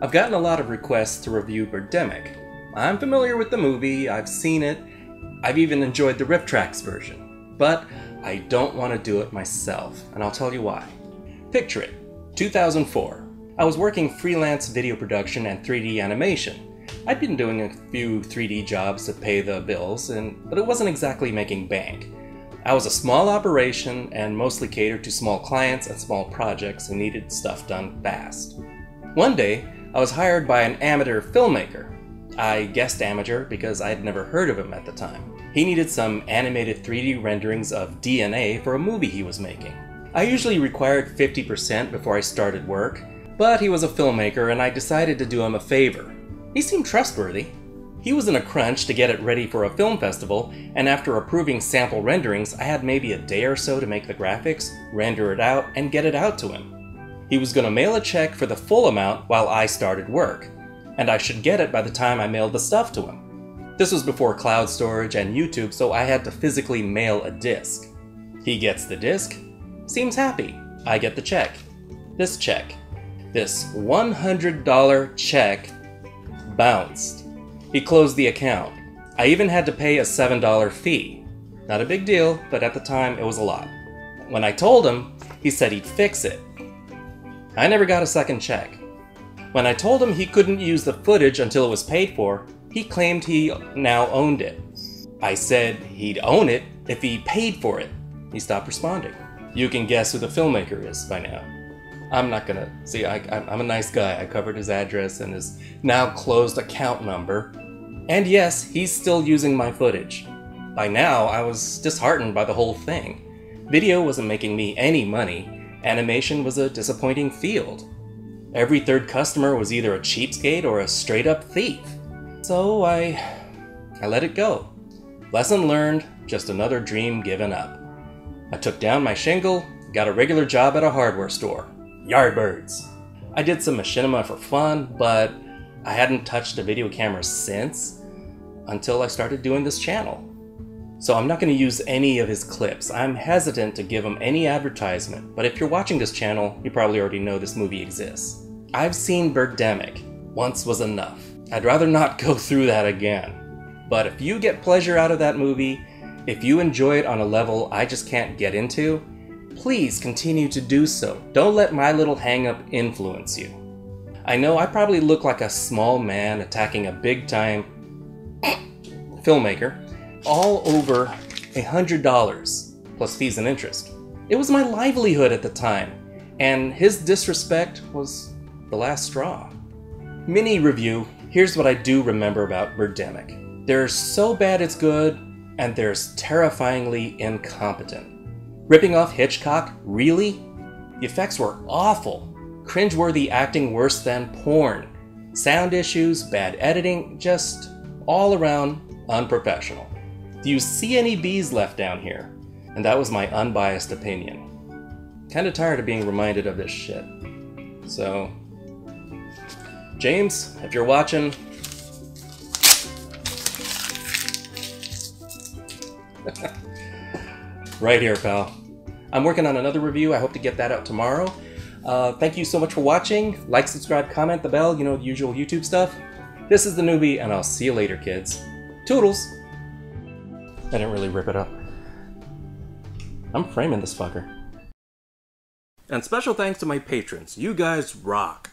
I've gotten a lot of requests to review Birdemic. I'm familiar with the movie, I've seen it, I've even enjoyed the RipTrax version. But I don't want to do it myself, and I'll tell you why. Picture it, 2004. I was working freelance video production and 3D animation. I'd been doing a few 3D jobs to pay the bills, but it wasn't exactly making bank. I was a small operation and mostly catered to small clients and small projects who needed stuff done fast. One day, I was hired by an amateur filmmaker. I guessed amateur because I had never heard of him at the time. He needed some animated 3D renderings of DNA for a movie he was making. I usually required 50% before I started work, but he was a filmmaker and I decided to do him a favor. He seemed trustworthy. He was in a crunch to get it ready for a film festival, and after approving sample renderings, I had maybe a day or so to make the graphics, render it out, and get it out to him. He was going to mail a check for the full amount while I started work, and I should get it by the time I mailed the stuff to him. This was before cloud storage and YouTube, so I had to physically mail a disc. He gets the disc, seems happy. I get the check. This $100 check bounced. He closed the account. I even had to pay a $7 fee. Not a big deal, but at the time it was a lot. When I told him, he said he'd fix it. I never got a second check. When I told him he couldn't use the footage until it was paid for, he claimed he now owned it. I said he'd own it if he paid for it. He stopped responding. You can guess who the filmmaker is by now. I'm not gonna, see, I'm a nice guy. I covered his address and his now closed account number. And yes, he's still using my footage. By now, I was disheartened by the whole thing. Video wasn't making me any money. Animation was a disappointing field. Every third customer was either a cheapskate or a straight-up thief. So I let it go. Lesson learned, just another dream given up. I took down my shingle, got a regular job at a hardware store. Yardbirds. I did some machinima for fun, but I hadn't touched a video camera since, until I started doing this channel. So I'm not going to use any of his clips. I'm hesitant to give him any advertisement, but if you're watching this channel, you probably already know this movie exists. I've seen Birdemic. Once was enough. I'd rather not go through that again. But if you get pleasure out of that movie, if you enjoy it on a level I just can't get into, please continue to do so. Don't let my little hang-up influence you. I know I probably look like a small man attacking a big-time filmmaker, all over $100 plus fees and interest. It was my livelihood at the time, and his disrespect was the last straw. Mini review, here's what I do remember about Birdemic. There's so bad it's good, and there's terrifyingly incompetent. Ripping off Hitchcock? Really? The effects were awful. Cringeworthy acting worse than porn. Sound issues, bad editing, just all around unprofessional. Do you see any B's left down here? And that was my unbiased opinion. Kinda tired of being reminded of this shit. So, James, if you're watching, right here, pal. I'm working on another review. I hope to get that out tomorrow. Thank you so much for watching. Like, subscribe, comment, the bell, you know, the usual YouTube stuff. This is theNewBee, and I'll see you later, kids. Toodles! I didn't really rip it up. I'm framing this fucker. And special thanks to my patrons. You guys rock.